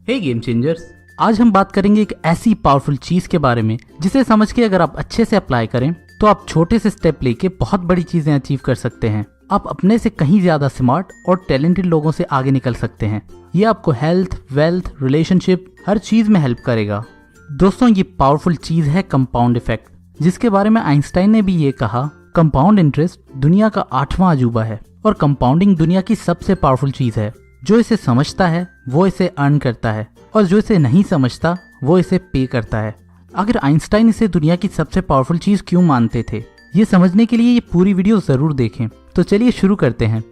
हे game changers, आज हम बात करेंगे एक ऐसी पावरफुल चीज के बारे में जिसे समझ के अगर आप अच्छे से अप्लाई करें तो आप छोटे से स्टेप लेके बहुत बड़ी चीजें अचीव कर सकते हैं। आप अपने से कहीं ज्यादा स्मार्ट और टैलेंटेड लोगों से आगे निकल सकते हैं। ये आपको हेल्थ, वेल्थ, रिलेशनशिप हर चीज में हेल्प करेगा। दोस्तों, ये पावरफुल चीज है कंपाउंड इफेक्ट, जिसके बारे में आइंस्टाइन ने भी ये कहा, कंपाउंड इंटरेस्ट दुनिया का 8वां अजूबा है और कंपाउंडिंग दुनिया की सबसे पावरफुल चीज है। जो इसे समझता है वो इसे अर्न करता है और जो इसे नहीं समझता वो इसे पे करता है। आखिर आइंस्टाइन इसे दुनिया की सबसे पावरफुल चीज क्यों मानते थे, ये समझने के लिए ये पूरी वीडियो जरूर देखें। तो चलिए शुरू करते हैं।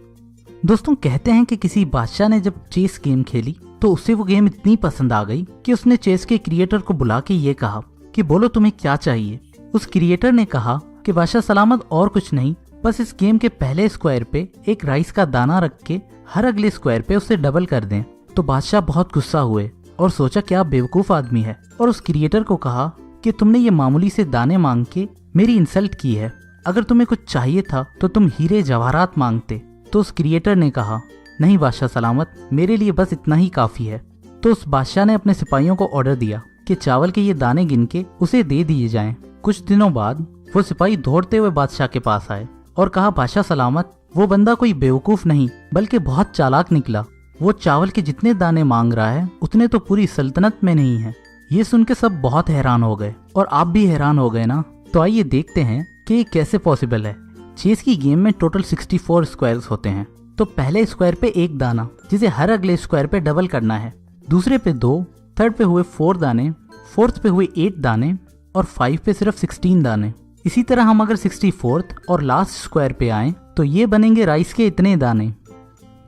दोस्तों, कहते हैं कि किसी बादशाह ने जब चेस गेम खेली तो उसे वो गेम इतनी पसंद आ गई कि उसने चेस के क्रिएटर को बुला के ये कहा कि बोलो तुम्हें क्या चाहिए। उस क्रिएटर ने कहा कि बादशाह सलामत, और कुछ नहीं, बस इस गेम के पहले स्क्वायर पे एक राइस का दाना रख के हर अगले स्क्वायर पे उसे डबल कर दें। तो बादशाह बहुत गुस्सा हुए और सोचा क्या बेवकूफ आदमी है, और उस क्रिएटर को कहा कि तुमने ये मामूली से दाने मांग के मेरी इंसल्ट की है। अगर तुम्हें कुछ चाहिए था तो तुम हीरे जवाहरात मांगते। तो उस क्रिएटर ने कहा, नहीं बादशाह सलामत, मेरे लिए बस इतना ही काफी है। तो उस बादशाह ने अपने सिपाहियों को ऑर्डर दिया कि चावल के ये दाने गिन के उसे दे दिए जाएं। कुछ दिनों बाद वो सिपाही दौड़ते हुए बादशाह के पास आए और कहा, बादशाह सलामत, वो बंदा कोई बेवकूफ नहीं बल्कि बहुत चालाक निकला। वो चावल के जितने दाने मांग रहा है उतने तो पूरी सल्तनत में नहीं है। ये सुन के सब बहुत हैरान हो गए और आप भी हैरान हो गए ना। तो आइए देखते हैं कि ये कैसे पॉसिबल है। चेस की गेम में टोटल 64 स्क्वायर्स होते हैं। तो पहले स्क्वायर पे एक दाना जिसे हर अगले स्क्वायर पे डबल करना है, दूसरे पे 2, थर्ड पे हुए 4 दाने, फोर्थ पे हुए 8 दाने और 5 पे सिर्फ 16 दाने। इसी तरह हम अगर 64th और लास्ट स्क्वायर पे आए तो ये बनेंगे राइस के इतने दाने,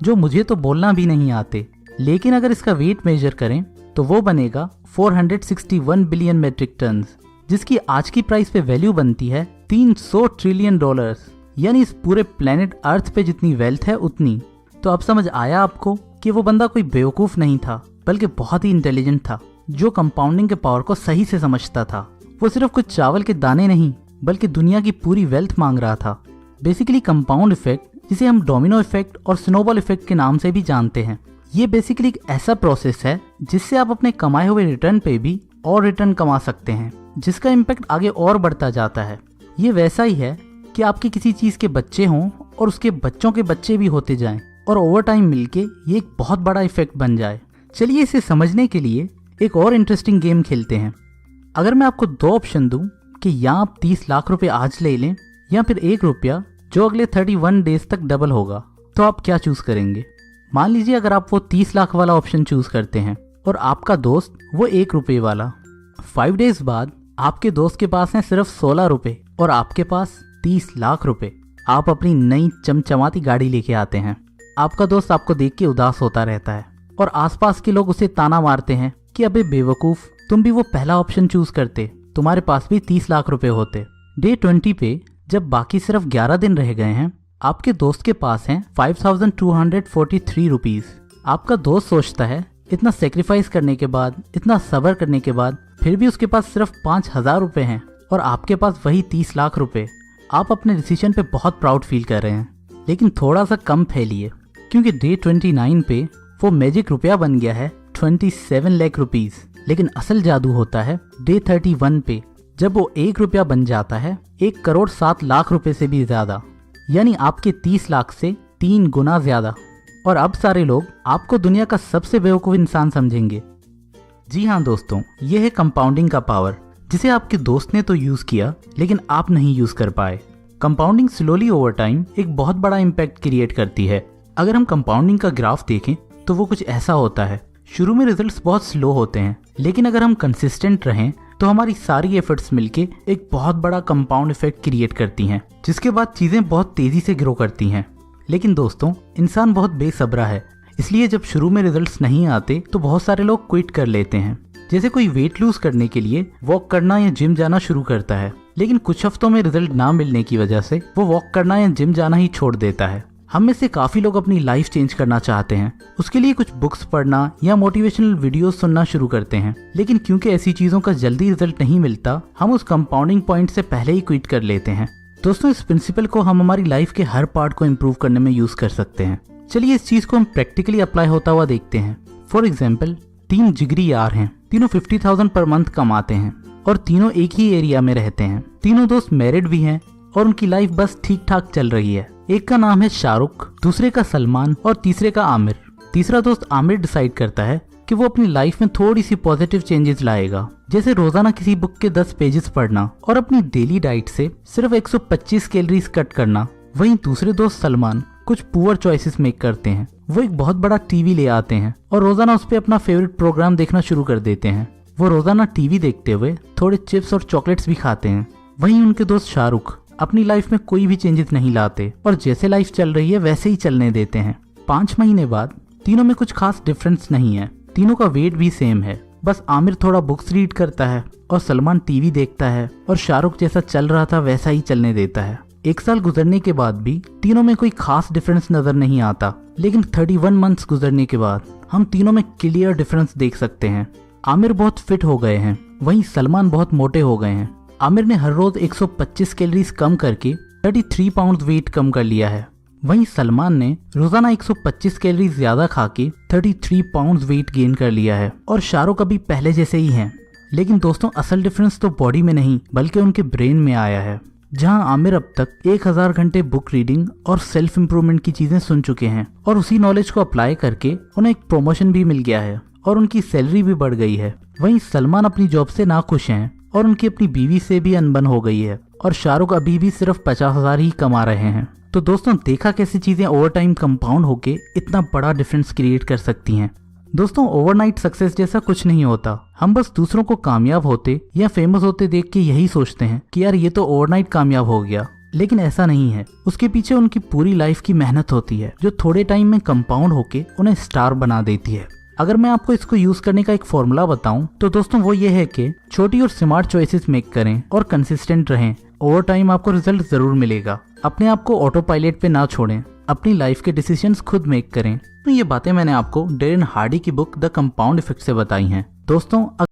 जो मुझे तो बोलना भी नहीं आते। लेकिन अगर इसका वेट मेजर करें तो वो बनेगा 461 बिलियन मेट्रिक टन, जिसकी आज की प्राइस पे वैल्यू बनती है $300 ट्रिलियन। यानी इस पूरे प्लेनेट अर्थ पे जितनी वेल्थ है उतनी। तो अब समझ आया आपको कि वो बंदा कोई बेवकूफ नहीं था बल्कि बहुत ही इंटेलिजेंट था, जो कंपाउंडिंग के पावर को सही से समझता था। वो सिर्फ कुछ चावल के दाने नहीं बल्कि दुनिया की पूरी वेल्थ मांग रहा था। बेसिकली कंपाउंड इफेक्ट, जिसे हम डोमिनो इफेक्ट और स्नोबॉल इफेक्ट के नाम से भी जानते हैं, ये बेसिकली एक ऐसा प्रोसेस है जिससे आप अपने कमाए हुए रिटर्न पे भी और रिटर्न कमा सकते हैं, जिसका इम्पैक्ट आगे और बढ़ता जाता है। ये वैसा ही है कि आपके किसी चीज के बच्चे हों और उसके बच्चों के बच्चे भी होते जाएं और ओवर टाइम मिलके ये एक बहुत बड़ा इफेक्ट बन जाए। चलिए इसे समझने के लिए एक और इंटरेस्टिंग गेम खेलते हैं। अगर मैं आपको 2 ऑप्शन दूं कि या आप 30 लाख रुपए आज ले लें या फिर 1 रुपया जो अगले 31 डेज तक डबल होगा, तो आप क्या चूज करेंगे? मान लीजिए अगर आप वो 30 लाख वाला ऑप्शन चूज करते हैं और आपका दोस्त वो 1 रुपये वाला। 5 डेज बाद आपके दोस्त के पास है सिर्फ 16 रुपए और आपके पास 30 लाख रुपए। आप अपनी नई चमचमाती गाड़ी लेके आते हैं। आपका दोस्त आपको देख के उदास होता रहता है और आसपास के लोग उसे ताना मारते हैं कि अबे बेवकूफ, तुम भी वो पहला ऑप्शन चूज करते, तुम्हारे पास भी 30 लाख रुपए होते। डे 20 पे जब बाकी सिर्फ 11 दिन रह गए हैं, आपके दोस्त के पास हैं 5243 रुपीज। आपका दोस्त सोचता है इतना सेक्रीफाइस करने के बाद, इतना सब्र करने के बाद फिर भी उसके पास सिर्फ 5000 रुपए हैं और आपके पास वही 30 लाख रुपए। आप अपने डिसीजन पे बहुत प्राउड फील कर रहे हैं, लेकिन थोड़ा सा कम फैलिए, क्योंकि डे 29 पे वो मैजिक रुपया बन गया है 27 लाख रुपीज। लेकिन असल जादू होता है डे 31 पे, जब वो 1 रुपया बन जाता है 1,07,00,000 रुपए से भी ज्यादा, यानी आपके 30 लाख से 3 गुना ज्यादा। और अब सारे लोग आपको दुनिया का सबसे बेवकूफ इंसान समझेंगे। जी हाँ दोस्तों, ये है कंपाउंडिंग का पावर, जिसे आपके दोस्त ने तो यूज किया लेकिन आप नहीं यूज कर पाए। कंपाउंडिंग स्लोली ओवर टाइम एक बहुत बड़ा इम्पैक्ट क्रिएट करती है। अगर हम कंपाउंडिंग का ग्राफ देखें तो वो कुछ ऐसा होता है। शुरू में रिजल्ट्स बहुत स्लो होते हैं, लेकिन अगर हम कंसिस्टेंट रहें तो हमारी सारी एफर्ट्स मिलके एक बहुत बड़ा कंपाउंड इफेक्ट क्रिएट करती हैं, जिसके बाद चीजें बहुत तेजी से ग्रो करती हैं। लेकिन दोस्तों, इंसान बहुत बेसब्रा है, इसलिए जब शुरू में रिजल्ट्स नहीं आते तो बहुत सारे लोग क्विट कर लेते हैं। जैसे कोई वेट लूज करने के लिए वॉक करना या जिम जाना शुरू करता है, लेकिन कुछ हफ्तों में रिजल्ट ना मिलने की वजह से वो वॉक करना या जिम जाना ही छोड़ देता है। हम में से काफी लोग अपनी लाइफ चेंज करना चाहते हैं, उसके लिए कुछ बुक्स पढ़ना या मोटिवेशनल वीडियोस सुनना शुरू करते हैं, लेकिन क्योंकि ऐसी चीजों का जल्दी रिजल्ट नहीं मिलता, हम उस कंपाउंडिंग पॉइंट से पहले ही क्विट कर लेते हैं। दोस्तों, इस प्रिंसिपल को हम हमारी लाइफ के हर पार्ट को इम्प्रूव करने में यूज कर सकते हैं। चलिए इस चीज को हम प्रैक्टिकली अप्लाई होता हुआ देखते हैं। फॉर एग्जाम्पल, 3 जिगरी यार हैं। तीनों 50,000 पर मंथ कमाते हैं और तीनों एक ही एरिया में रहते हैं। तीनों दोस्त मैरिड भी हैं और उनकी लाइफ बस ठीक ठाक चल रही है। एक का नाम है शाहरुख, दूसरे का सलमान और तीसरे का आमिर। तीसरा दोस्त आमिर डिसाइड करता है कि वो अपनी लाइफ में थोड़ी सी पॉजिटिव चेंजेस लाएगा, जैसे रोजाना किसी बुक के 10 पेजेस पढ़ना और अपनी डेली डाइट से सिर्फ 125 कैलोरीज कट करना। वहीं दूसरे दोस्त सलमान कुछ पुअर चॉइसेस मेक करते हैं। वो एक बहुत बड़ा टीवी ले आते हैं और रोजाना उस पे अपना फेवरेट प्रोग्राम देखना शुरू कर देते हैं। वो रोजाना टीवी देखते हुए थोड़े चिप्स और चॉकलेट्स भी खाते हैं। वहीं उनके दोस्त शाहरुख अपनी लाइफ में कोई भी चेंजेस नहीं लाते और जैसे लाइफ चल रही है वैसे ही चलने देते हैं। 5 महीने बाद तीनों में कुछ खास डिफरेंस नहीं है। तीनों का वेट भी सेम है, बस आमिर थोड़ा बुक्स रीड करता है और सलमान टीवी देखता है और शाहरुख जैसा चल रहा था वैसा ही चलने देता है। 1 साल गुजरने के बाद भी तीनों में कोई खास डिफरेंस नजर नहीं आता, लेकिन 31 मंथ्स गुजरने के बाद हम तीनों में क्लियर डिफरेंस देख सकते हैं। आमिर बहुत फिट हो गए हैं, वहीं सलमान बहुत मोटे हो गए हैं। आमिर ने हर रोज 125 कैलोरीज कम करके 33 पाउंड वेट कम कर लिया है। वहीं सलमान ने रोजाना 125 कैलोरीज ज्यादा खा के 33 पाउंड वेट गेन कर लिया है और शाहरुख अभी पहले जैसे ही हैं। लेकिन दोस्तों असल डिफरेंस तो बॉडी में नहीं बल्कि उनके ब्रेन में आया है, जहां आमिर अब तक 1000 घंटे बुक रीडिंग और सेल्फ इम्प्रूवमेंट की चीजें सुन चुके हैं और उसी नॉलेज को अप्लाई करके उन्हें एक प्रमोशन भी मिल गया है और उनकी सैलरी भी बढ़ गई है। वहीं सलमान अपनी जॉब से नाखुश हैं और उनकी अपनी बीवी से भी अनबन हो गई है और शाहरुख अभी भी सिर्फ 50,000 ही कमा रहे हैं। तो दोस्तों देखा कैसी चीजें ओवर टाइम कंपाउंड होके इतना बड़ा डिफरेंस क्रिएट कर सकती हैं। दोस्तों ओवरनाइट सक्सेस जैसा कुछ नहीं होता। हम बस दूसरों को कामयाब होते या फेमस होते देख के यही सोचते हैं कि यार ये तो ओवरनाइट कामयाब हो गया, लेकिन ऐसा नहीं है। उसके पीछे उनकी पूरी लाइफ की मेहनत होती है जो थोड़े टाइम में कंपाउंड होके उन्हें स्टार बना देती है। अगर मैं आपको इसको यूज करने का एक फॉर्मूला बताऊं तो दोस्तों वो ये है कि छोटी और स्मार्ट चॉइसेस मेक करें और कंसिस्टेंट रहें। ओवर टाइम आपको रिजल्ट जरूर मिलेगा। अपने आप को ऑटो पायलट पे ना छोड़ें, अपनी लाइफ के डिसीजंस खुद मेक करें। तो ये बातें मैंने आपको डेरेन हार्डी की बुक द कंपाउंड इफेक्ट से बताई हैं। दोस्तों